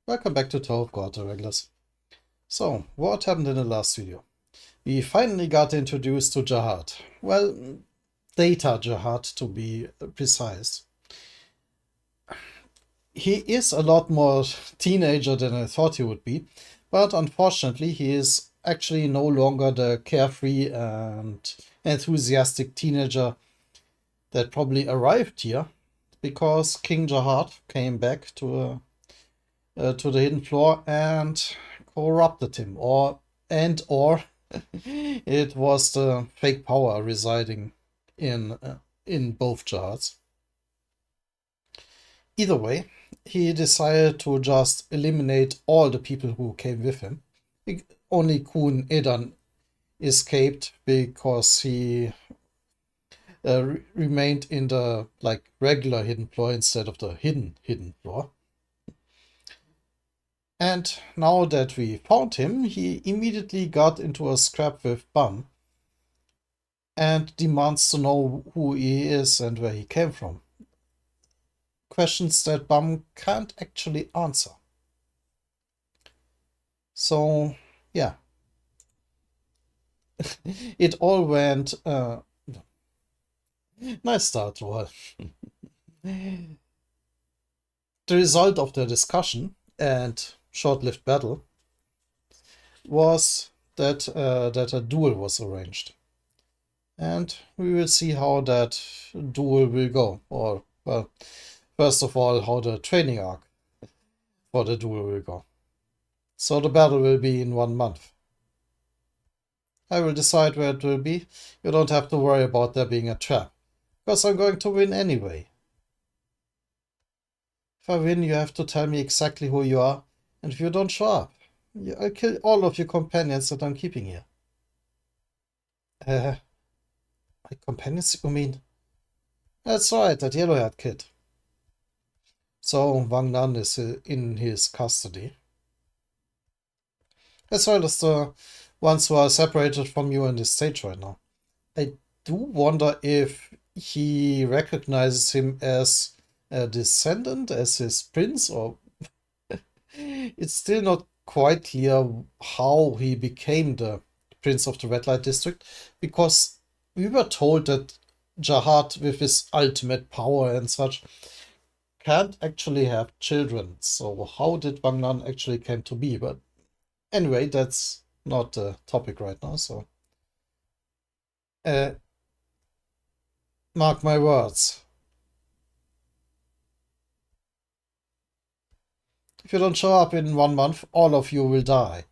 Welcome back to Tower of God, regulars. So, what happened in the last video? We finally got introduced to Jihad. Well, Data Jihad to be precise. He is a lot more teenager than I thought he would be, but unfortunately he is actually no longer the carefree and enthusiastic teenager that probably arrived here, because King Jihad came back to the hidden floor and corrupted him, or it was the fake power residing in both Jihads. Either way, he decided to just eliminate all the people who came with him. Only Kun Edan escaped because he remained in the regular hidden floor instead of the hidden floor. And now that we found him, he immediately got into a scrap with Bum and demands to know who he is and where he came from. Questions that Bum can't actually answer. So, yeah. It all went... nice start, Rohal. The result of the discussion and short-lived battle was that a duel was arranged. And we will see how that duel will go. Or, well, first of all, how the training arc for the duel will go. So the battle will be in 1 month. I will decide where it will be. You don't have to worry about there being a trap, because I'm going to win anyway. If I win, you have to tell me exactly who you are, and if you don't show up, I'll kill all of your companions that I'm keeping here. My companions, you mean? That's right, that yellow-haired kid. So Wang Nan is in his custody, as well as the ones who are separated from you in this stage right now. I do wonder if he recognizes him as a descendant, as his prince, or it's still not quite clear how he became the prince of the Red Light District, because we were told that Jihad, with his ultimate power and such, can't actually have children. So how did Wang Nan actually came to be? But anyway, that's not the topic right now, so mark my words. If you don't show up in 1 month, all of you will die.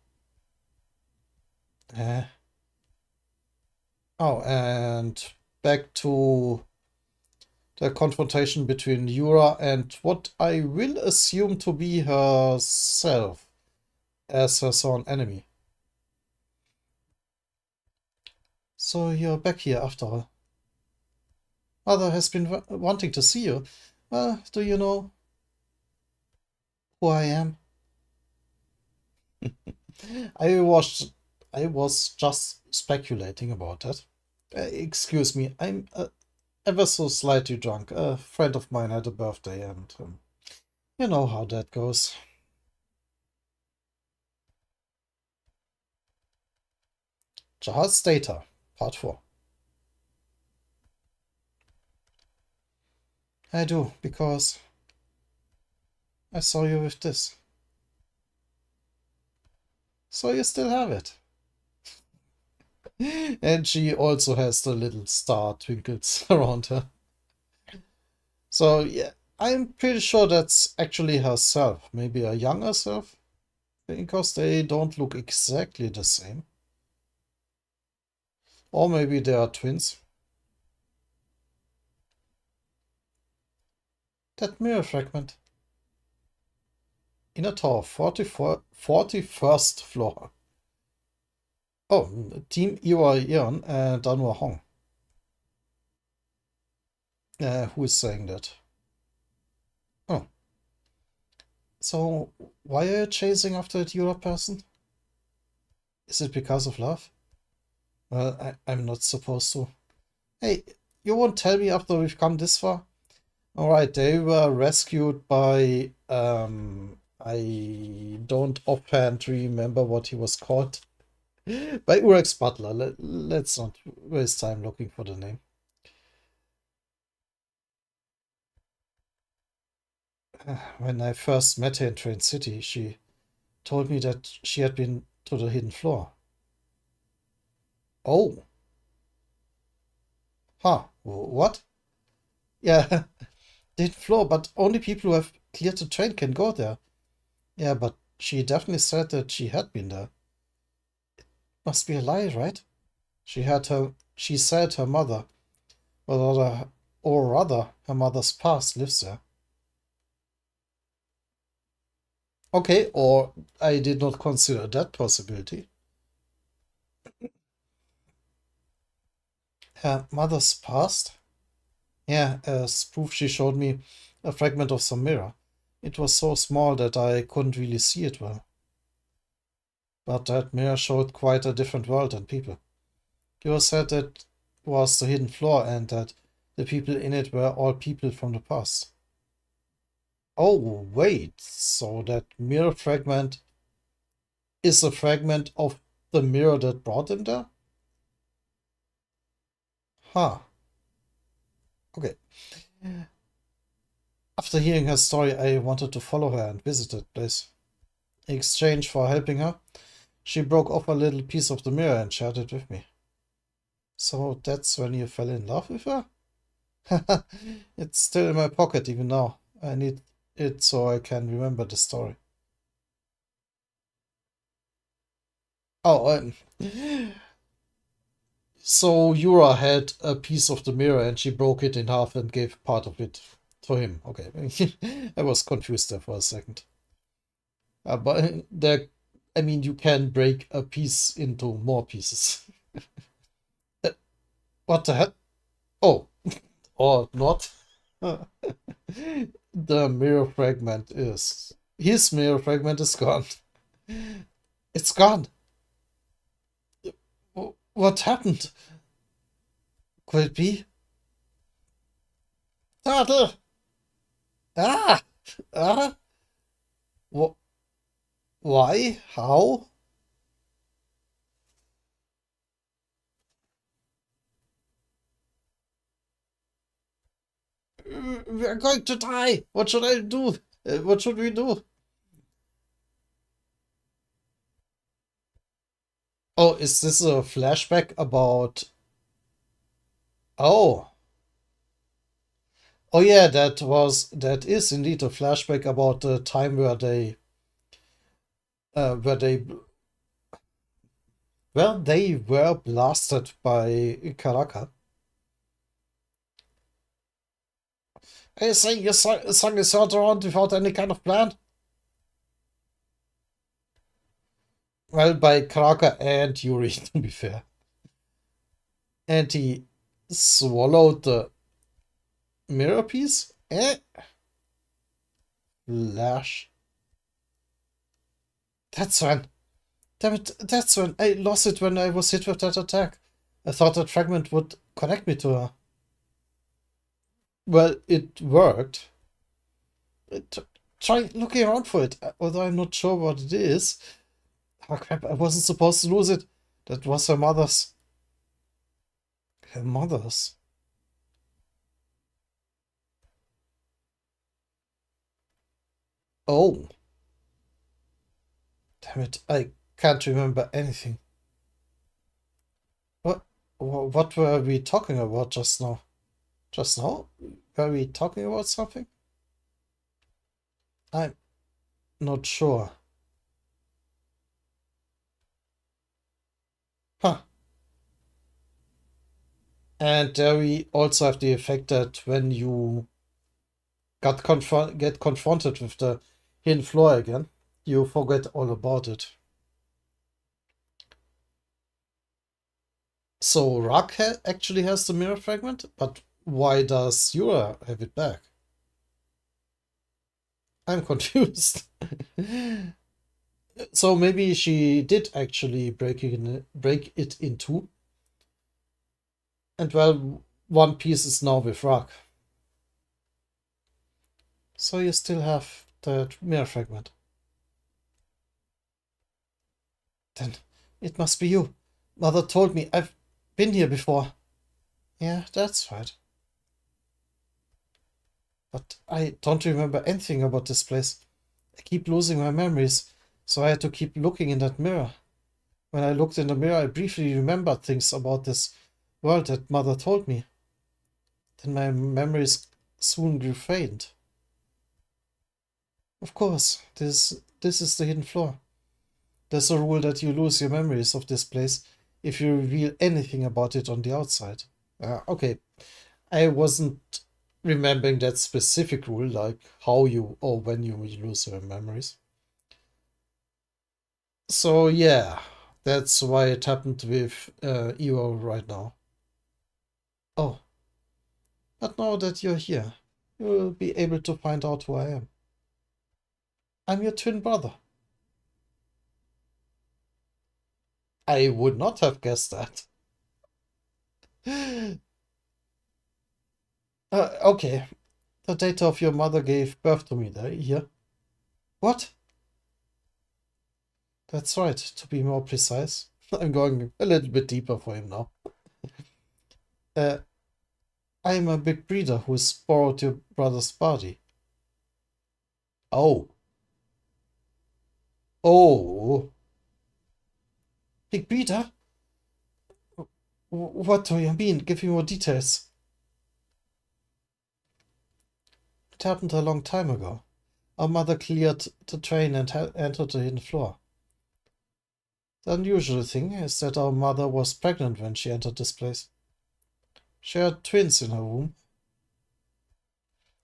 Oh, and back to the confrontation between Yura and what I will assume to be herself as her sworn enemy. So you're back here after all. Mother has been wanting to see you. Well, do you know who I am? I was just speculating about that. Excuse me, I'm ever so slightly drunk. A friend of mine had a birthday, and you know how that goes. Jihad's Data, Part 4. I do, because I saw you with this. So you still have it. And she also has the little star twinkles around her. So yeah, I'm pretty sure that's actually herself. Maybe a younger self, because they don't look exactly the same. Or maybe they are twins. That mirror fragment. Inner tower, 41st floor. Oh, Team Iwa Yeon and Danwa Hong. Who is saying that? Oh. So, why are you chasing after that Yura person? Is it because of love? Well, I'm not supposed to. Hey, you won't tell me after we've come this far? Alright, they were rescued by, I don't offhand remember what he was called. By Urex Butler. Let's not waste time looking for the name. When I first met her in Train City, she told me that she had been to the hidden floor. Oh, huh, what? Yeah, the hidden floor, but only people who have cleared the train can go there. Yeah, but she definitely said that she had been there. Must be a lie, right? She said her mother, or rather, her mother's past lives there. Okay, or I did not consider that possibility. Her mother's past? Yeah, as proof she showed me a fragment of some mirror. It was so small that I couldn't really see it well. But that mirror showed quite a different world and people. You said that was the hidden floor and that the people in it were all people from the past. Oh, wait, so that mirror fragment is a fragment of the mirror that brought him there? Huh, okay. After hearing her story, I wanted to follow her and visit that place. In exchange for helping her, she broke off a little piece of the mirror and shared it with me. So that's when you fell in love with her? It's still in my pocket even now. I need it so I can remember the story. Oh, so Yura had a piece of the mirror and she broke it in half and gave part of it to him. Okay, I was confused there for a second. But there, I mean, you can break a piece into more pieces. Uh, What the hell? Oh, or not. The mirror fragment is. His mirror fragment is gone. It's gone. What happened? Could it be? Turtle! Ah! Ah! Wh why? How? We're going to die! What should I do? What should we do? Oh, is this a flashback about. Oh. Oh yeah, that is indeed a flashback about the time where they were blasted by Karaka. Hey, saying your son is hurt around without any kind of plan? Well, by Karaka and Yuri, to be fair. And he swallowed the mirror piece? Flash. That's when. Damn it, that's when. I lost it when I was hit with that attack. I thought that fragment would connect me to her. Well, it worked. Try looking around for it, although I'm not sure what it is. Oh crap, I wasn't supposed to lose it. That was her mother's. Her mother's? Oh, damn it, I can't remember anything. What, what were we talking about just now? Just now? Were we talking about something? I'm not sure. Huh. And there we also have the effect that when you get confronted with the hidden floor again, you forget all about it. So actually has the mirror fragment, but why does Yura have it back? I'm confused. So maybe she did actually break it in two, and well, one piece is now with Rock. So you still have the mirror fragment. Then it must be you. Mother told me I've been here before. Yeah, that's right. But I don't remember anything about this place. I keep losing my memories, so I had to keep looking in that mirror. When I looked in the mirror, I briefly remembered things about this world that Mother told me. Then my memories soon grew faint. Of course, this is the hidden floor. There's a rule that you lose your memories of this place if you reveal anything about it on the outside. Okay, I wasn't remembering that specific rule, like how you or when you lose your memories. So yeah, that's why it happened with Evo right now. Oh, but now that you're here, you'll be able to find out who I am. I'm your twin brother. I would not have guessed that. Okay, the data of your mother gave birth to me there, here. What? That's right, to be more precise. I'm going a little bit deeper for him now. Uh, I'm a big breeder who's borrowed your brother's body. Oh. Oh. Big breeder? What do you mean? Give me more details. It happened a long time ago. Our mother cleared the train and entered the hidden floor. The unusual thing is that our mother was pregnant when she entered this place. She had twins in her womb.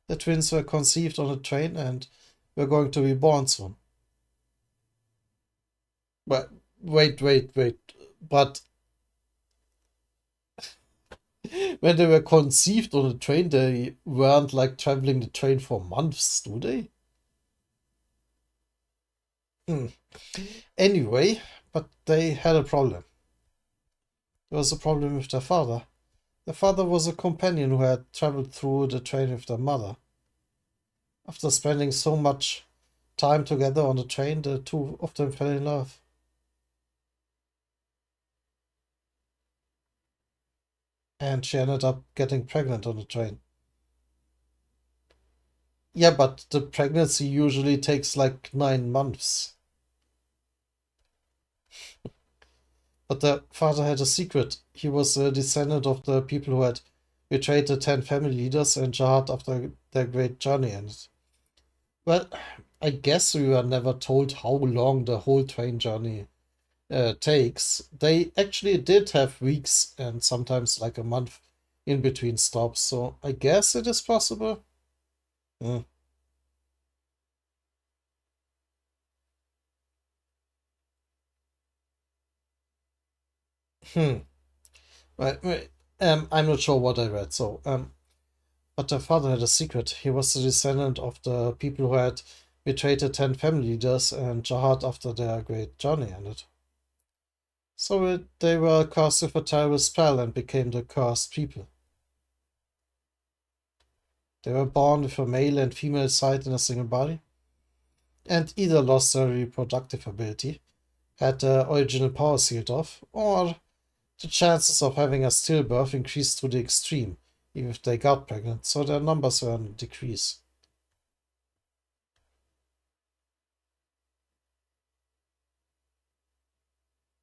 The twins were conceived on the train and were going to be born soon. But wait. But when they were conceived on the train, they weren't like traveling the train for months, do they? Hmm. Anyway, but they had a problem. There was a problem with their father. Their father was a companion who had traveled through the train with their mother. After spending so much time together on the train, the two of them fell in love. And she ended up getting pregnant on the train. Yeah, but the pregnancy usually takes like 9 months. But the father had a secret. He was a descendant of the people who had betrayed the 10 family leaders and jihad after their great journey ended. Well, I guess we were never told how long the whole train journey takes. They actually did have weeks and sometimes like a month in between stops, so I guess it is possible. Hmm. Hmm. Right. I'm not sure what I read, so but the father had a secret. He was the descendant of the people who had betrayed the 10 family leaders and jihad after their great journey ended. So they were cursed with a terrible spell and became the cursed people. They were born with a male and female side in a single body, and either lost their reproductive ability, had the original power sealed off, or the chances of having a stillbirth increased to the extreme, even if they got pregnant, so their numbers were on decrease.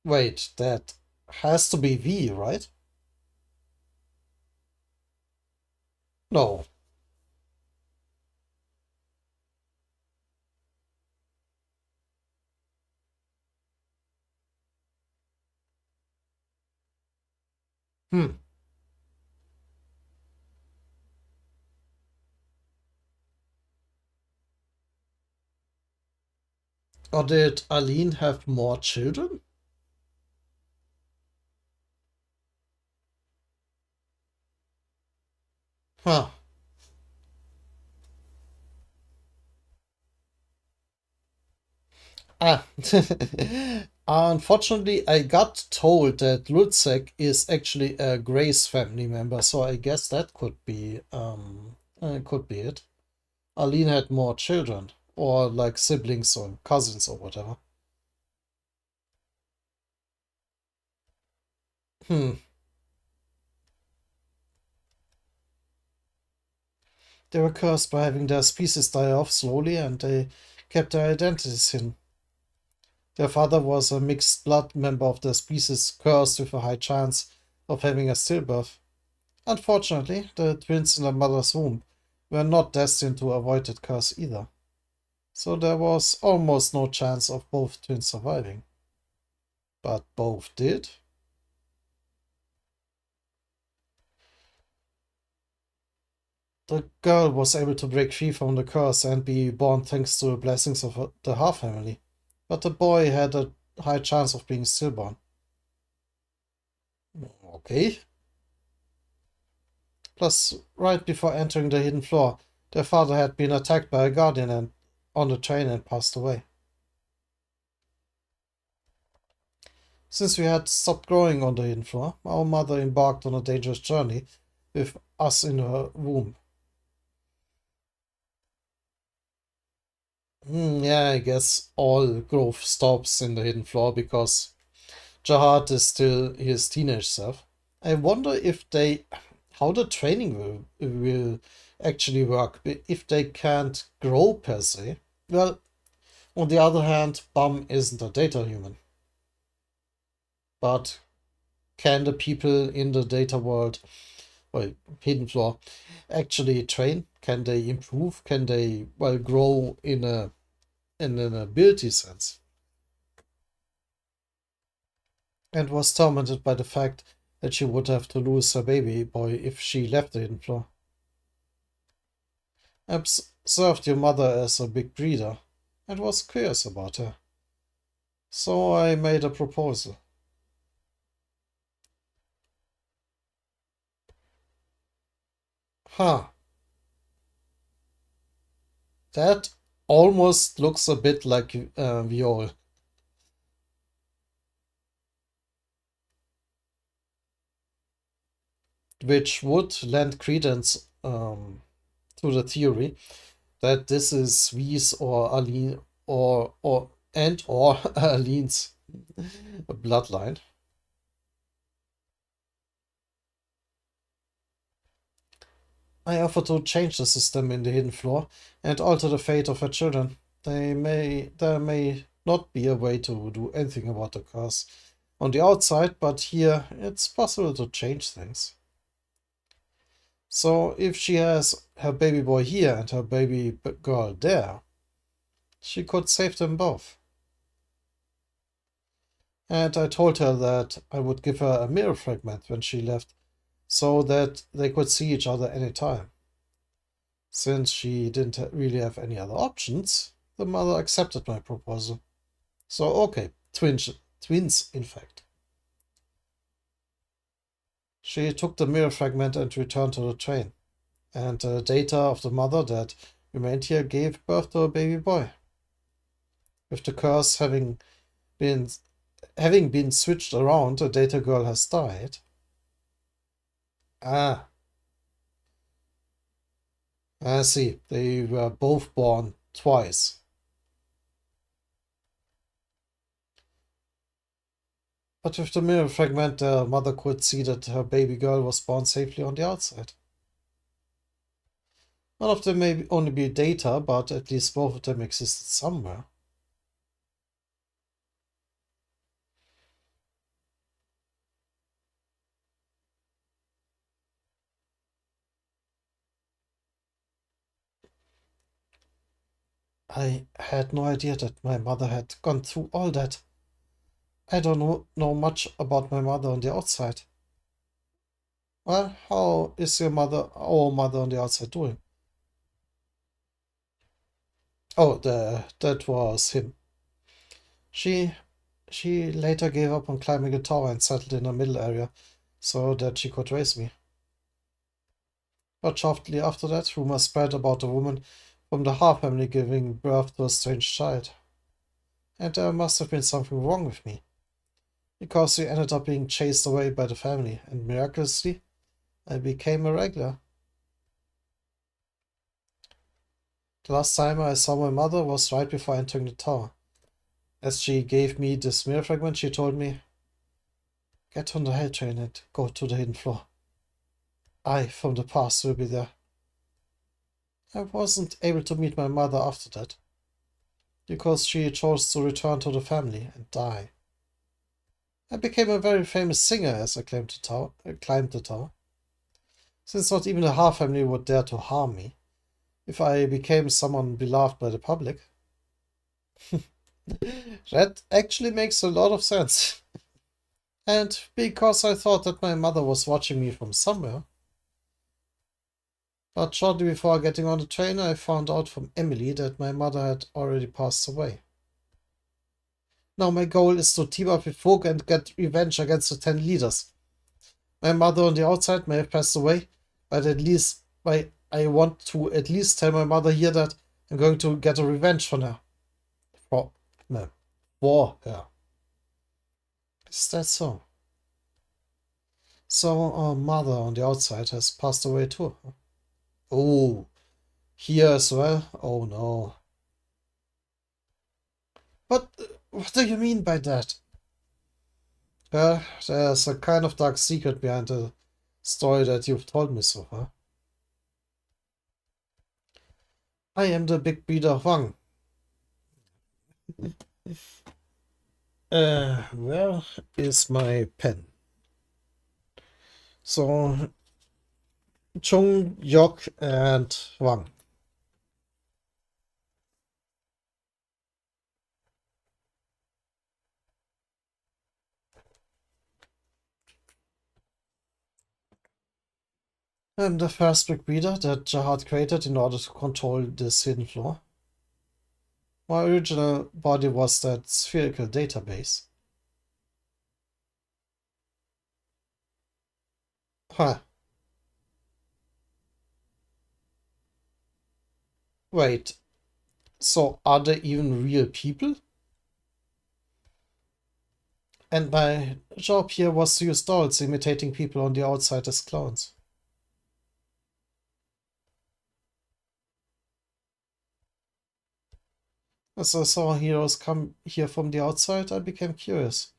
Wait, that has to be V, right? No. Hmm. Or did Aline have more children? Huh. Ah. Unfortunately, I got told that Lutzek is actually a Grace family member, so I guess that could be it. Aline had more children, or like siblings or cousins or whatever. Hmm. They were cursed by having their species die off slowly, and they kept their identities hidden. Their father was a mixed blood member of their species, cursed with a high chance of having a stillbirth. Unfortunately, the twins in their mother's womb were not destined to avoid that curse either. So there was almost no chance of both twins surviving. But both did. The girl was able to break free from the curse and be born thanks to the blessings of the Half family. But the boy had a high chance of being stillborn. Okay. Plus, right before entering the hidden floor, their father had been attacked by a guardian and on the train and passed away. Since we had stopped growing on the hidden floor, our mother embarked on a dangerous journey with us in her womb. Yeah, I guess all growth stops in the hidden floor because Jahad is still his teenage self. I wonder if how the training will actually work if they can't grow per se. Well, on the other hand, Bum isn't a data human. But can the people in the data world, well, hidden floor, actually train? Can they improve? Can they, well, grow in an ability sense? And was tormented by the fact that she would have to lose her baby boy if she left the hidden floor. I observed your mother as a big breeder and was curious about her. So I made a proposal. Huh, that almost looks a bit like Viol. Which would lend credence to the theory that this is V's or Aline or Aline's bloodline. I offer to change the system in the hidden floor and alter the fate of her children. There may not be a way to do anything about the curse on the outside, but here it's possible to change things. So if she has her baby boy here and her baby girl there, she could save them both. And I told her that I would give her a mirror fragment when she left, so that they could see each other anytime. Since she didn't really have any other options, the mother accepted my proposal. So, okay, twins, in fact. She took the mirror fragment and returned to the train, and the data of the mother that remained here gave birth to a baby boy. With the curse been having been switched around, the data girl has died. Ah, I see. They were both born twice. But with the mirror fragment, the mother could see that her baby girl was born safely on the outside. One of them may only be data, but at least both of them existed somewhere. I had no idea that my mother had gone through all that. I don't know much about my mother on the outside. Well, how is our mother on the outside doing? Oh, that was him. She she later gave up on climbing the tower and settled in a middle area so that she could raise me. But shortly after that, rumors spread about a woman from the Har family giving birth to a strange child. And there must have been something wrong with me, because we ended up being chased away by the family, and miraculously, I became a regular. The last time I saw my mother was right before entering the tower. As she gave me this mirror fragment, she told me, Get on the hell train and go to the hidden floor. I, from the past, will be there. I wasn't able to meet my mother after that, because she chose to return to the family and die. I became a very famous singer as I climbed the tower. Since not even the half family would dare to harm me, if I became someone beloved by the public. That actually makes a lot of sense. And because I thought that my mother was watching me from somewhere. But shortly before getting on the train, I found out from Emily that my mother had already passed away. Now my goal is to team up with Folk and get revenge against the 10 leaders. My mother on the outside may have passed away, but I want to at least tell my mother here that I'm going to get a revenge for her. For her. Is that so? So our mother on the outside has passed away too. Oh, here as well? Oh no. But what do you mean by that? There's a kind of dark secret behind the story that you've told me so far. I am the big breeder Wang. Where is my pen? So, Chung, Yok, and Wang. I'm the first big breeder that Jahad created in order to control this hidden floor. My original body was that spherical database. Huh. Wait, so are they even real people? And my job here was to use dolls imitating people on the outside as clowns. As I saw heroes come here from the outside, I became curious.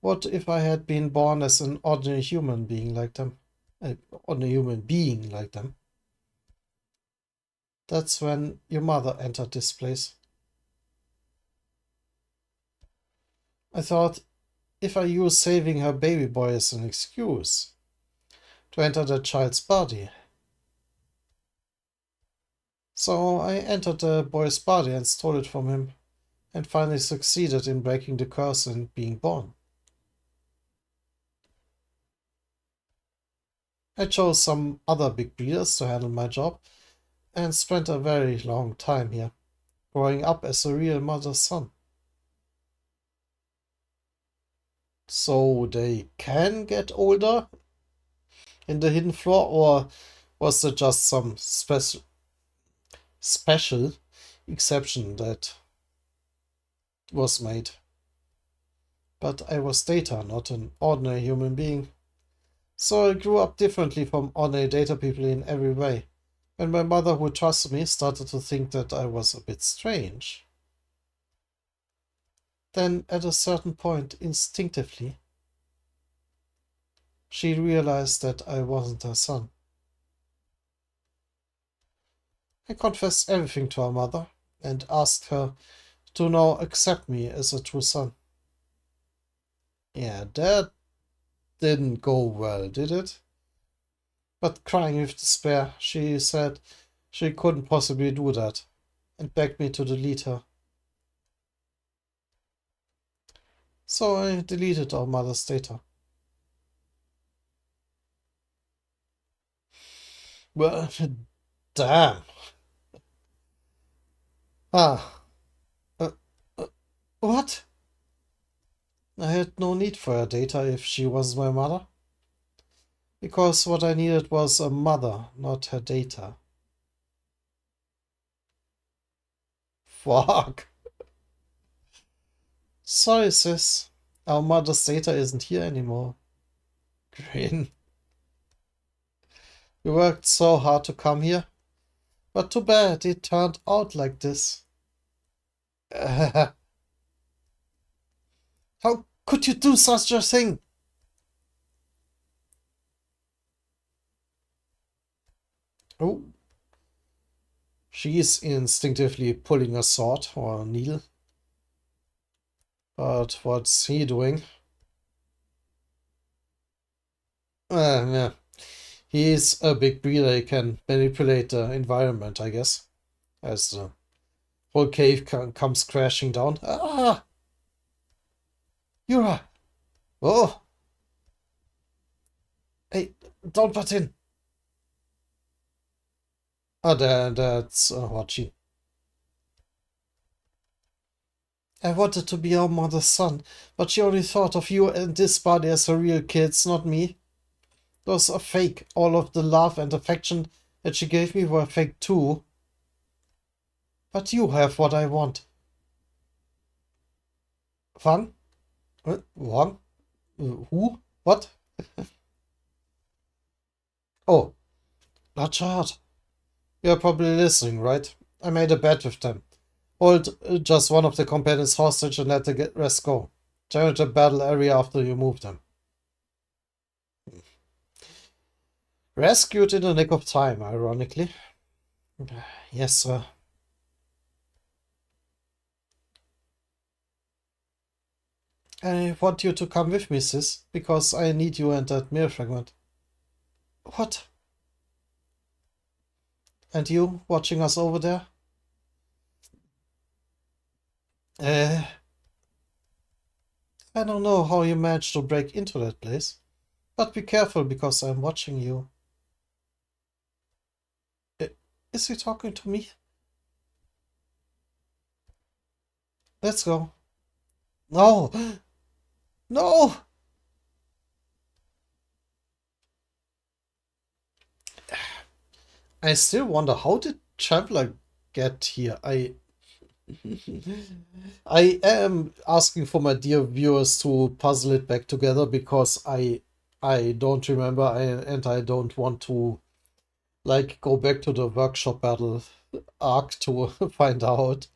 What if I had been born as an ordinary human being like them? Ordinary human being like them. That's when your mother entered this place. I thought, if I use saving her baby boy as an excuse to enter that child's body. So I entered the boy's body and stole it from him, and finally succeeded in breaking the curse and being born. I chose some other big breeders to handle my job, and spent a very long time here, growing up as a real mother's son. So they can get older in the hidden floor, or was it just some special exception that was made? But I was data, not an ordinary human being. So I grew up differently from ordinary data people in every way. And my mother, who trusted me, started to think that I was a bit strange. Then, at a certain point, instinctively, she realized that I wasn't her son. I confessed everything to her mother and asked her to now accept me as a true son. Yeah, that didn't go well, did it? But crying with despair, she said she couldn't possibly do that and begged me to delete her. So I deleted our mother's data. Well, damn. Ah, uh, what? I had no need for her data if she was my mother. Because what I needed was a mother, not her data. Fuck. Sorry, sis. Our mother's data isn't here anymore. Grin. We worked so hard to come here. But too bad it turned out like this. How could you do such a thing? Oh. She is instinctively pulling a sword or a needle. But what's he doing? Yeah. He's a big breeder. He can manipulate the environment, I guess. As the whole cave comes crashing down. Ah! Yura! Oh! Hey, don't butt in! Oh, that's Hachi. I wanted to be our mother's son, but she only thought of you and this body as her real kids, not me. Those are fake. All of the love and affection that she gave me were fake too. But you have what I want. Wang? Wang? Who? What? Oh, large heart. You're probably listening, right? I made a bet with them. Hold just one of the companions hostage and let the rest go. Generate the battle area after you move them. Rescued in the nick of time, ironically. Yes, sir. I want you to come with me, sis, because I need you and that mirror fragment. What? And you, watching us over there? I don't know how you managed to break into that place, but be careful because I'm watching you. Is he talking to me? Let's go. No! No! I still wonder, how did Traveler get here? I am asking for my dear viewers to puzzle it back together because I don't remember and I don't want to like go back to the workshop battle arc to find out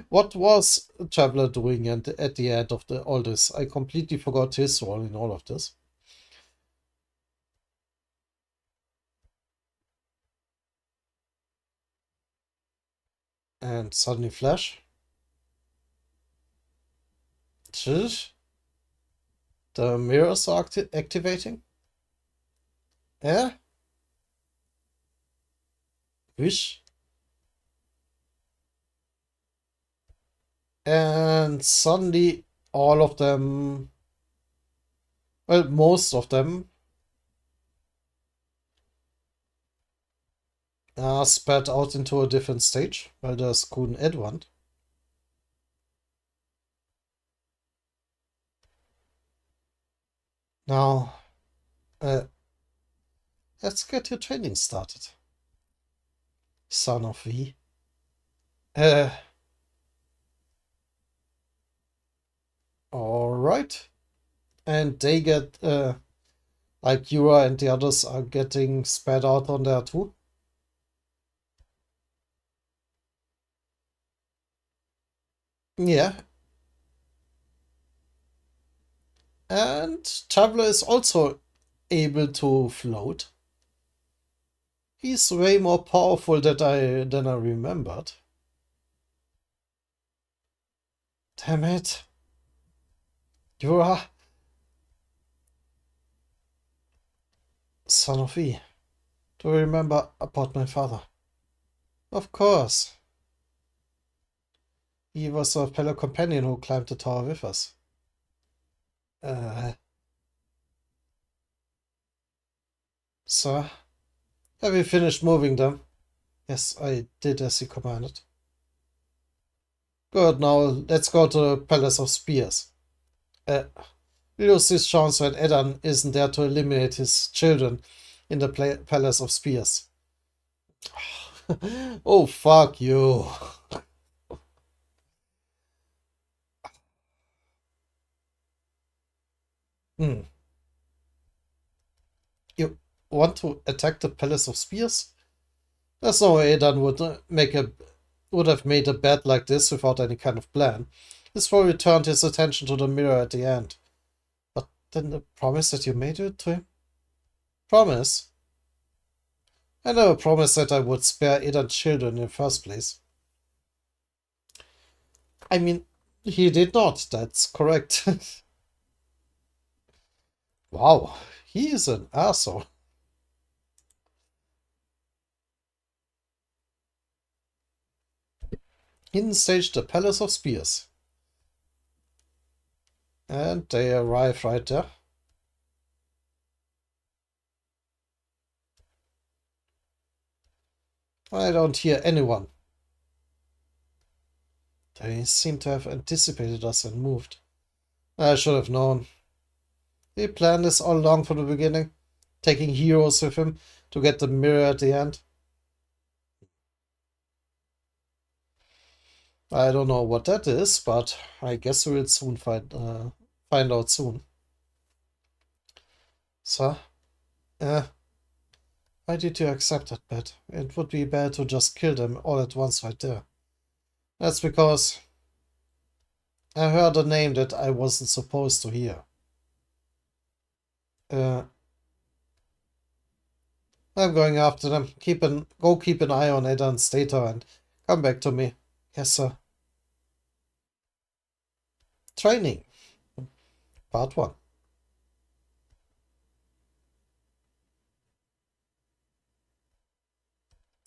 what was Traveler doing and at the end of all this. I completely forgot his role in all of this. And suddenly Flash. The mirrors are activating? Yeah? Wish? And suddenly all of them, well, most of them are spat out into a different stage, weil das couldn't add one. Now, let's get your training started. Son of V. Alright. And they get, like Yura and the others are getting spat out on there too. Yeah. And Traveler is also able to float. He's way more powerful than I remembered. Damn it. Yura. Son of E. Do you remember about my father? Of course. He was a fellow companion who climbed the tower with us. Sir? Have you finished moving them? Yes, I did as you commanded. Good, now let's go to the Palace of Spears. We lose this chance when Edan isn't there to eliminate his children in the Palace of Spears. Oh, fuck you. You want to attack the Palace of Spears? There's no way Edan would have made a bet like this without any kind of plan. This probably turned his attention to the mirror at the end. But then the promise that you made it to him? Promise? I never promised that I would spare Edan's children in the first place. I mean, he did not, that's correct. Wow, he is an asshole. Hidden stage, the Palace of Spears. And they arrive right there. I don't hear anyone. They seem to have anticipated us and moved. I should have known. He planned this all along from the beginning, taking heroes with him to get the mirror at the end. I don't know what that is, but I guess we'll soon find out soon. So, why did you accept that bet? It would be bad to just kill them all at once right there. That's because I heard a name that I wasn't supposed to hear. I'm going after them. Go keep an eye on Edan's data and come back to me. Yes, sir. Training. Part 1.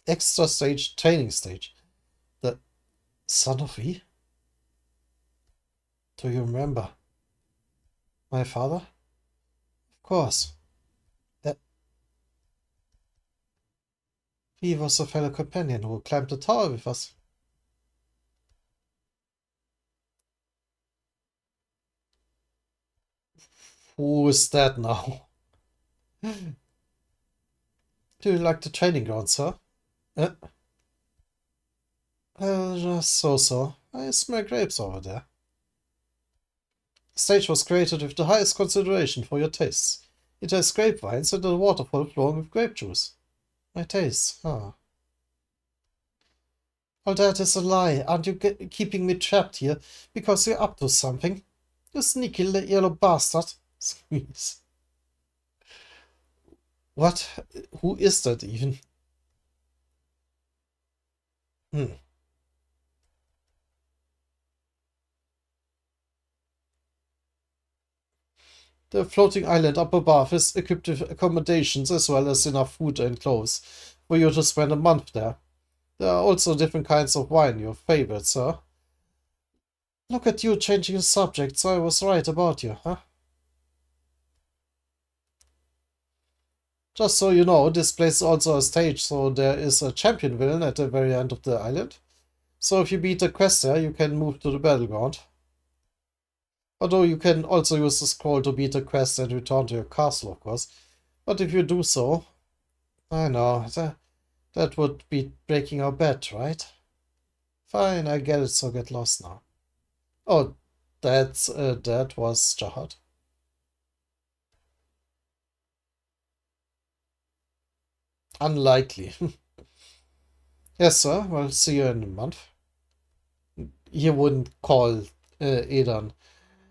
Extra stage, training stage. The son of E? Do you remember? My father? Of course. He was a fellow companion who climbed the tower with us. Who is that now? Do you like the training ground, sir? Just so-so. I smell grapes over there. The stage was created with the highest consideration for your tastes. It has grapevines and a waterfall flowing with grape juice. My tastes, huh? All that is a lie. Aren't you keeping me trapped here because you're up to something? You sneaky yellow bastard. Squeeze. What? Who is that even? The floating island up above is equipped with accommodations as well as enough food and clothes for you to spend a month there. There are also different kinds of wine, your favorite, sir. Look at you changing the subject, so I was right about you, huh? Just so you know, this place is also a stage, so there is a champion villain at the very end of the island. So if you beat the quest there, you can move to the battleground. Although you can also use the scroll to beat the quest and return to your castle, of course. But if you do so, I know, that would be breaking our bet, right? Fine, I get it, so get lost now. Oh, that was Jahad. Unlikely. Yes, sir. Well, see you in a month. He wouldn't call Edan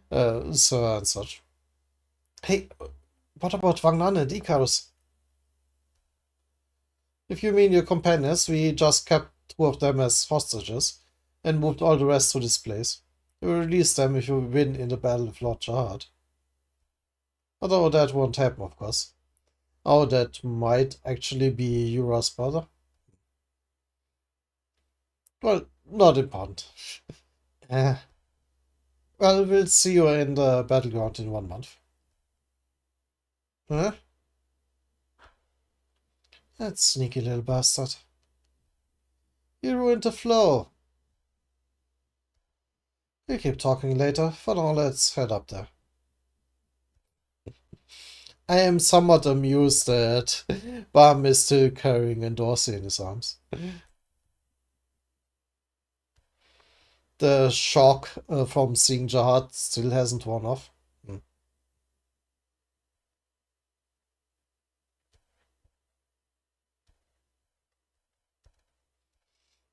sir and such. Hey, what about Wangnan and Icarus? If you mean your companions, we just kept 2 of them as hostages and moved all the rest to this place. We will release them if you win in the battle with Lord Jahad. Although that won't happen, of course. Oh, that might actually be Yura's brother. Well, not important. Well, we'll see you in the battleground in 1 month. Huh? That sneaky little bastard. You ruined the flow. We'll keep talking later. For now, let's head up there. I am somewhat amused that Bam is still carrying Endorsi in his arms. The shock from seeing Jahad still hasn't worn off.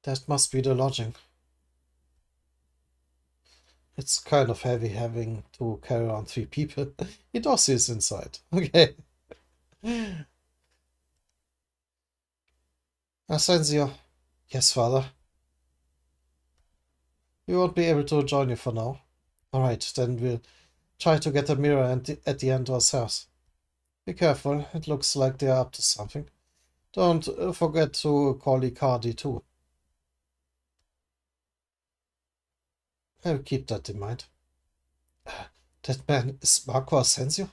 That must be the lodging. It's kind of heavy having to carry around 3 people. Endorsi is inside. Okay. Asensio. Yes, father. We won't be able to join you for now. Alright, then we'll try to get the mirror at the end ourselves. Be careful, it looks like they're up to something. Don't forget to call Icardi too. I'll keep that in mind. That man is Marco Asensio?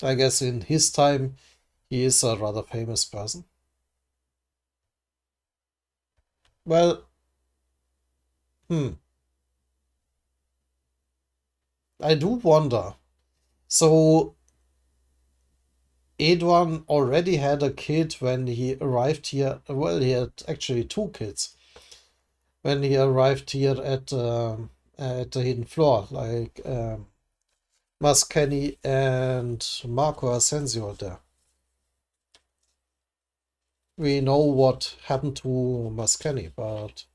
I guess in his time he is a rather famous person. Well, I do wonder. So Edwan already had a kid when he arrived here. Well, he had actually two kids when he arrived here at the hidden floor, like Mascani and Marco Asensio there. We know what happened to Mascani, but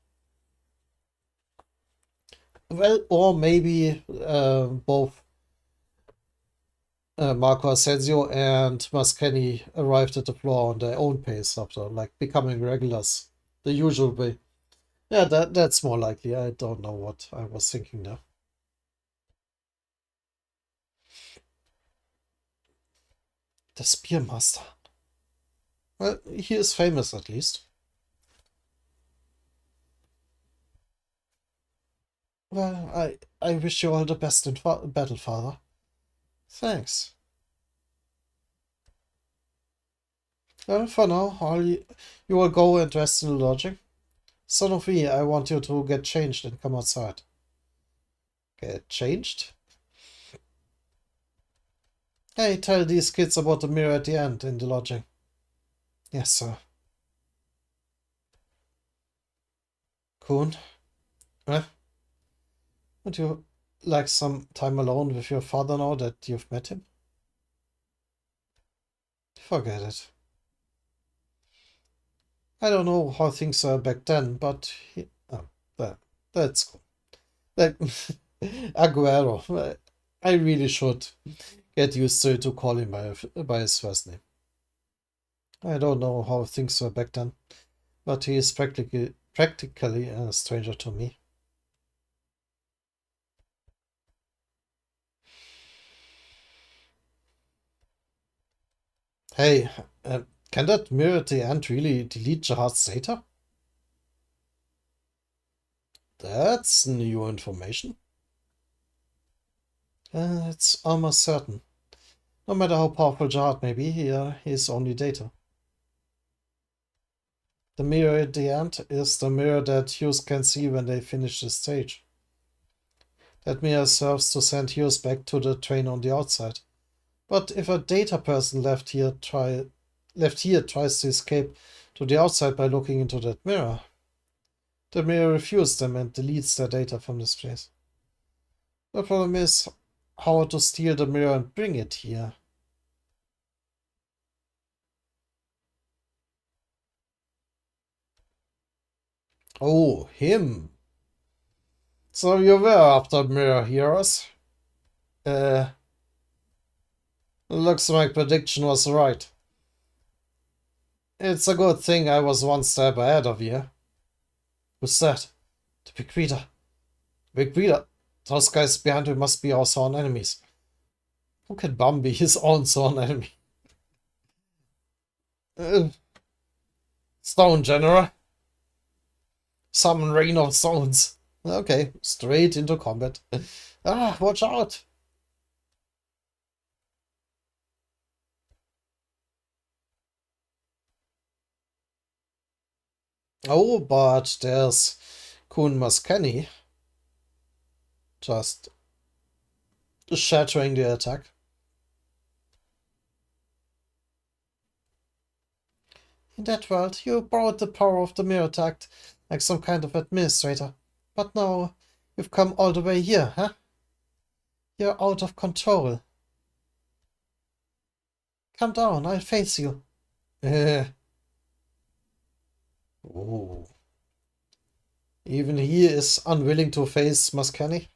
well, or maybe both Marco Asensio and Mascani arrived at the floor on their own pace after, like, becoming regulars the usual way. Yeah, that's more likely. I don't know what I was thinking there. The Spearmaster. Well, he is famous at least. Well, I wish you all the best in battle, father. Thanks. Well, for now, you will go and rest in the lodging. Son of me, I want you to get changed and come outside. Get changed? Hey, tell these kids about the mirror at the end in the lodging. Yes, sir. Kuhn, eh? Would you like some time alone with your father now that you've met him? Forget it. I don't know how things were back then, but that's cool. Like, Aguero. I really should get used to call him by his first name. I don't know how things were back then, but he is practically a stranger to me. Hey, can that mirror at the end really delete Jihad's data? That's new information. It's almost certain. No matter how powerful Jihad may be, he is only data. The mirror at the end is the mirror that Hughes can see when they finish the stage. That mirror serves to send Hughes back to the train on the outside. But if a data person left here tries to escape to the outside by looking into that mirror, the mirror refuses them and deletes their data from this place. The problem is how to steal the mirror and bring it here. Oh, him. So you were after mirror heroes? Uh, looks like prediction was right. It's a good thing I was one step ahead of you. Who's that? The big reader. Big reader. Those guys behind him must be our sworn enemies. Who can Bum be his own sworn enemy? Uh, Stone General. Summon Rain of Stones. Okay, straight into combat. Watch out! Oh, but there's Kun Maskani just shattering the attack. In that world, you borrowed the power of the mirror to act like some kind of administrator. But now, you've come all the way here, huh? You're out of control. Calm down, I'll face you. Uh, oh. Even he is unwilling to face Maskani.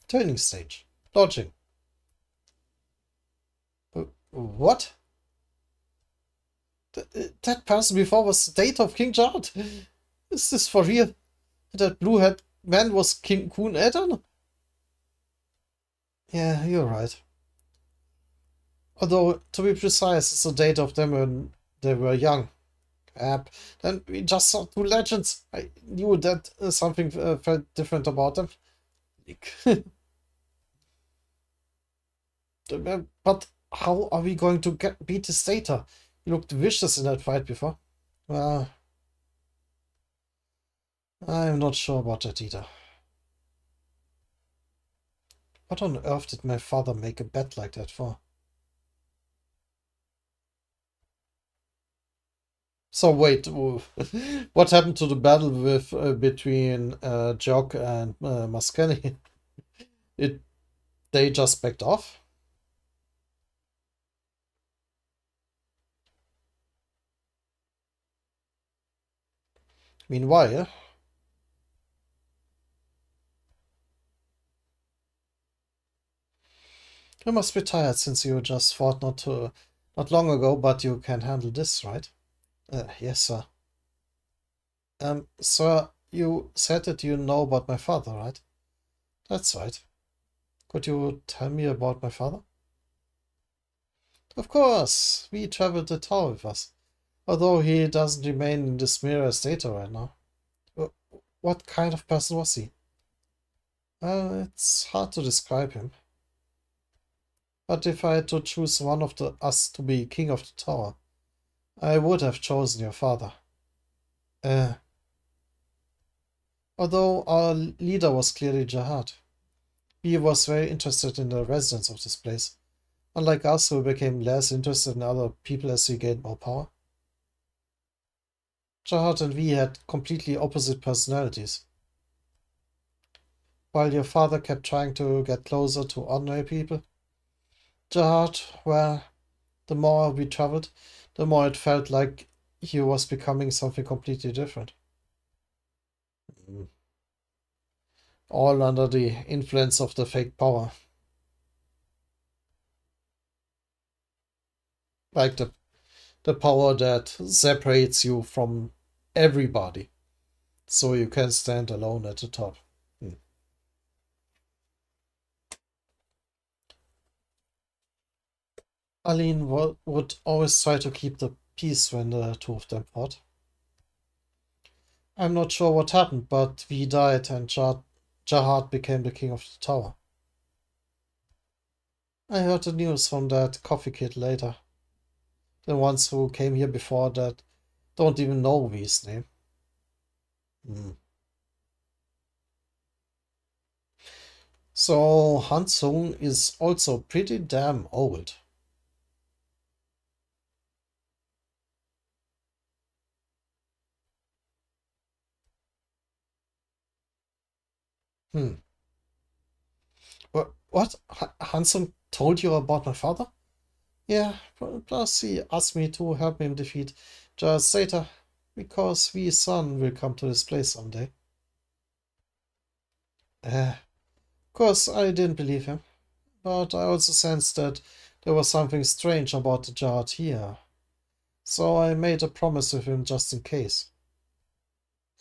Turning stage. Dodging. What? That person before was the date of King Jart. Is this for real? That blue-haired man was King Kun Edan? Yeah, you're right. Although, to be precise, it's the date of them when they were young. Then we just saw two legends. I knew that something felt different about them. But how are we going to beat this data? You looked vicious in that fight before. Well, I'm not sure about that either. What on earth did my father make a bet like that for? So wait, what happened to the battle with between Jock and Mascani? It They just backed off? Meanwhile, you must be tired since you just fought not long ago, but you can handle this, right? Yes, sir. Sir, you said that you know about my father, right? That's right. Could you tell me about my father? Of course, we traveled the tower with us, although he doesn't remain in this mirror data right now. Uh, What kind of person was he? It's hard to describe him. But if I had to choose one of us to be king of the tower, I would have chosen your father. Uh, Although our leader was clearly Jihad. He was very interested in the residents of this place, unlike us who became less interested in other people as we gained more power. Jihad and we had completely opposite personalities. While your father kept trying to get closer to ordinary people, Jihad, well, the more we traveled, the more it felt like he was becoming something completely different. Mm. All under the influence of the fake power. Like the power that separates you from everybody so you can stand alone at the top. Hmm. Aline would always try to keep the peace when the two of them fought. I'm not sure what happened, but we died and Jahad became the king of the tower. I heard the news from that coffee kid later. The ones who came here before that don't even know V's name. Hmm. So Hansung is also pretty damn old. Hmm. What? Hansung told you about my father? Yeah, plus he asked me to help him defeat Jarl Zeta, because V's son will come to this place someday. Of course, I didn't believe him, but I also sensed that there was something strange about the Jihad here, so I made a promise with him just in case.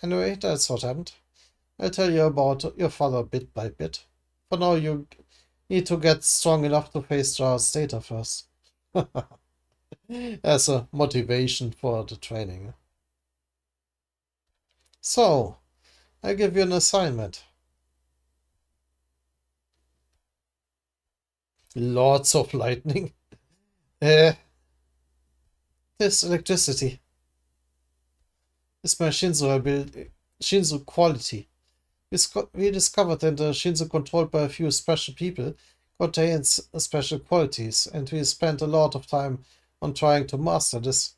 Anyway, that's what happened. I'll tell you about your father bit by bit. For now, you need to get strong enough to face Jarl Zeta first. As a motivation for the training. So, I give you an assignment. Lots of lightning. Uh, this electricity is my Shinzo quality. We discovered that the Shinzo controlled by a few special people contains special qualities, and we spent a lot of time on trying to master this.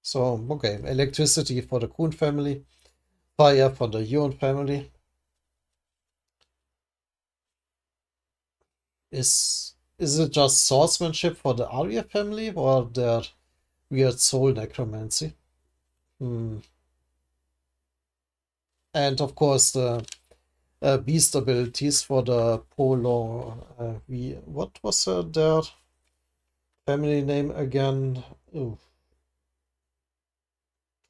So, okay, electricity for the Kun family, fire for the Yuan family. Is it just swordsmanship for the Arya family, or their weird soul necromancy? Hmm. And of course the beast abilities for the Polo. What was their family name again? Ooh.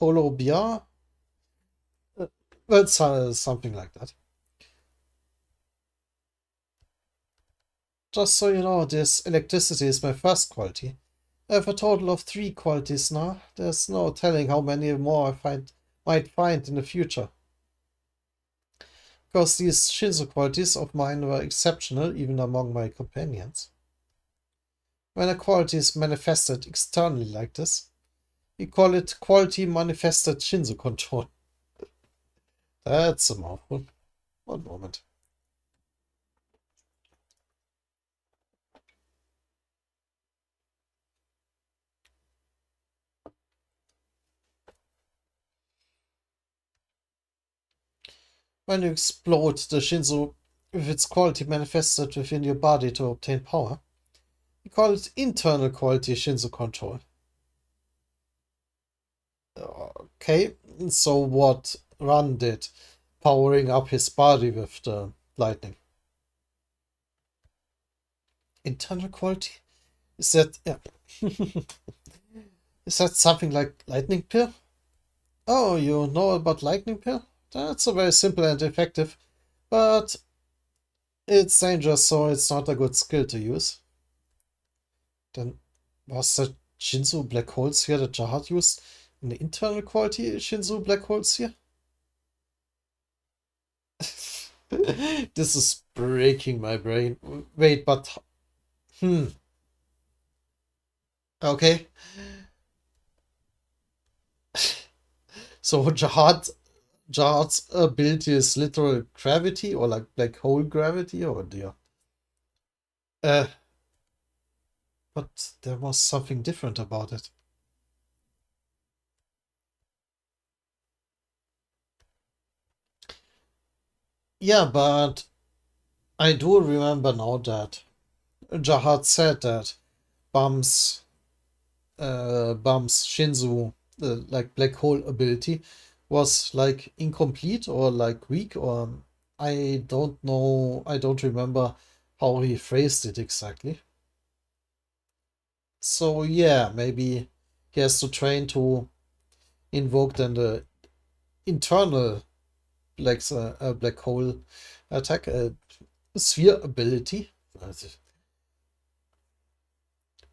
Holobia? That's something like that. Just so you know, this electricity is my first quality. I have a total of 3 qualities now. There's no telling how many more might find in the future. Because these Shinzo qualities of mine were exceptional even among my companions. When a quality is manifested externally like this, we call it quality manifested Shinzo control. That's a mouthful. One moment. When you explode the Shinzo with its quality manifested within your body to obtain power, we call it internal quality Shinzo control. Okay, so what Ran did, powering up his body with the lightning. Internal quality? Is that is that something like lightning pill? Oh, you know about lightning pill? That's a very simple and effective, but it's dangerous, so it's not a good skill to use. Then was the Shinzo black hole sphere that Jahad used in the internal quality Shinzo black hole sphere? This is breaking my brain. Wait, but okay. So Jahad's ability is literal gravity or like black hole gravity or dear. Uh, but there was something different about it. Yeah, but I do remember now that Jahad said that Bum's Bum's Shinzu like black hole ability was like incomplete or like weak or I don't know. I don't remember how he phrased it exactly. So yeah, maybe he has to train to invoke then the internal black hole attack sphere ability.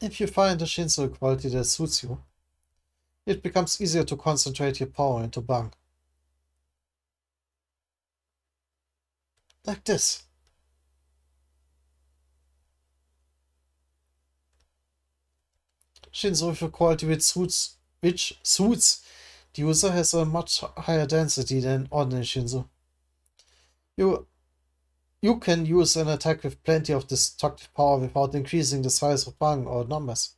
If you find a Shinzo quality that suits you, it becomes easier to concentrate your power into Bang. Like this. Shinzo with a quality which suits the user has a much higher density than ordinary Shinzo. You you can use an attack with plenty of destructive power without increasing the size of bang or numbers.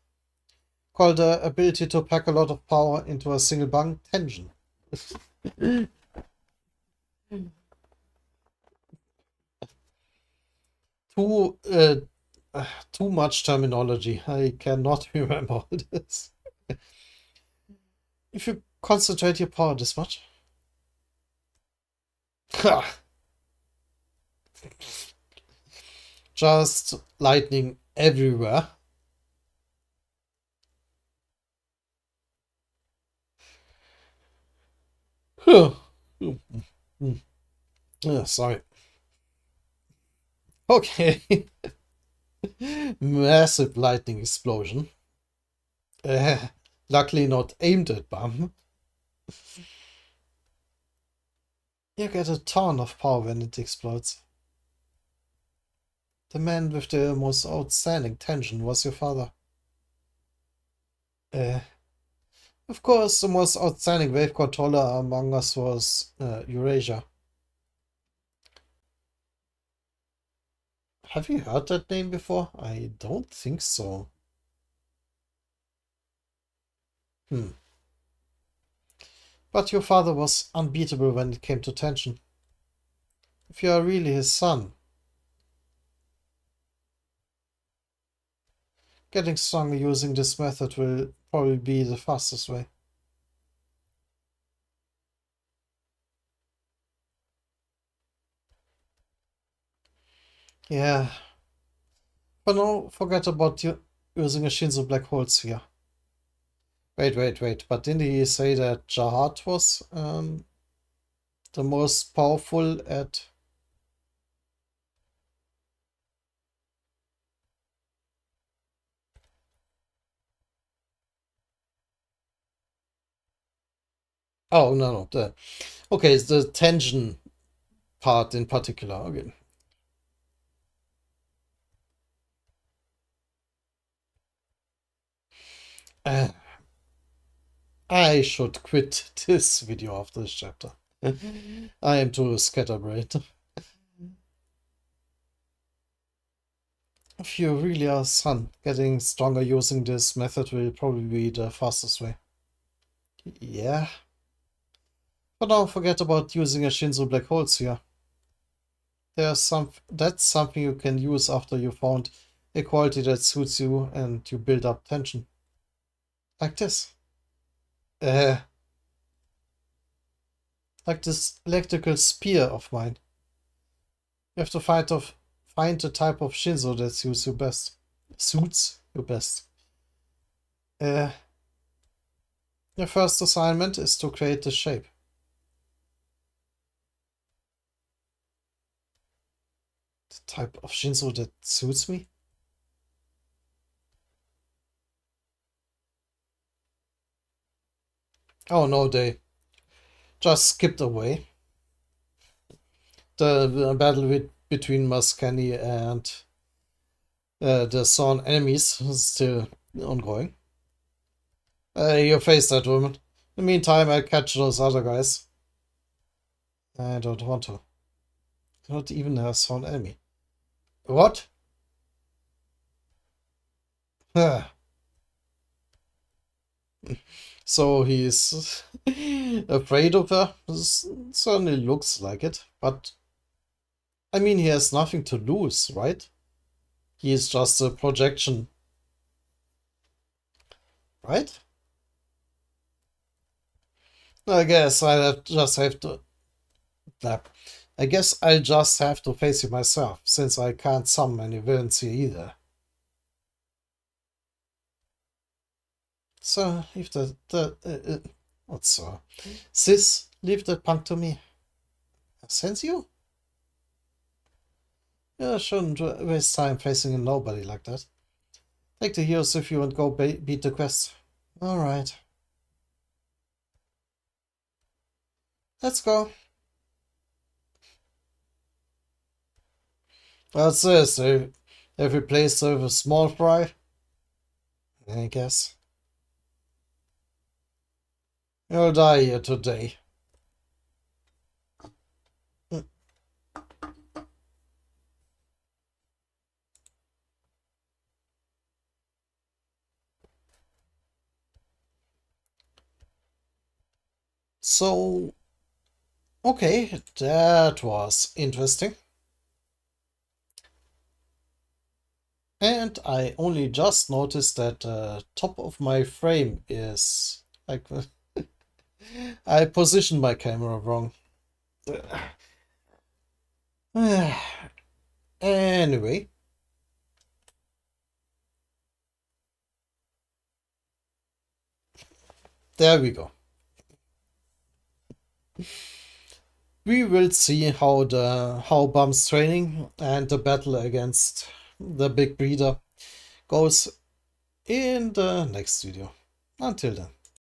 Call the ability to pack a lot of power into a single bang tension. too too much terminology. I cannot remember all this. If you concentrate your power this much, just lightning everywhere. Sorry. Okay. Massive lightning explosion. Luckily not aimed at Bam. You get a ton of power when it explodes. The man with the most outstanding tension was your father. Uh, of course, the most outstanding wave controller among us was Eurasia. Have you heard that name before? I don't think so. Hmm. But your father was unbeatable when it came to tension. If you are really his son, getting stronger using this method will probably be the fastest way. Yeah. For now, forget about using a Shinzo black hole sphere. Wait. But didn't he say that Jihad was the most powerful at... Oh, no. Okay, it's the tension part in particular. Okay. Uh, I should quit this video after this chapter. I am too scatterbrained. If you really are son, getting stronger using this method will probably be the fastest way. Yeah. But don't forget about using a Shinzo black holes here. That's something you can use after you found a quality that suits you and you build up tension. Like this. Uh, like this electrical spear of mine. You have to find the type of Shinzo that suits you best. Suits you best. Your first assignment is to create the shape. The type of Shinzo that suits me? Oh no, they just skipped away. The battle between Mascani and the Sawn enemies is still ongoing. You face that woman. In the meantime, I catch those other guys. I don't want to. Not even a Sawn enemy. What? So he's afraid of her? Certainly looks like it, but I mean, he has nothing to lose, right? He is just a projection, right? I guess just have to. I guess I'll just have to face it myself, since I can't summon any villains here either. So, leave what's so? Sis, leave that punk to me. Sense you? Yeah, shouldn't waste time facing a nobody like that. Take the heroes with you and go beat the quest. Alright. Let's go. What's this? Every place with a small fry? I guess. You'll die here today. So, okay, that was interesting. And I only just noticed that the top of my frame is like I positioned my camera wrong. Anyway, there we go. We will see how Bum's training and the battle against the big breeder goes in the next video. Until then.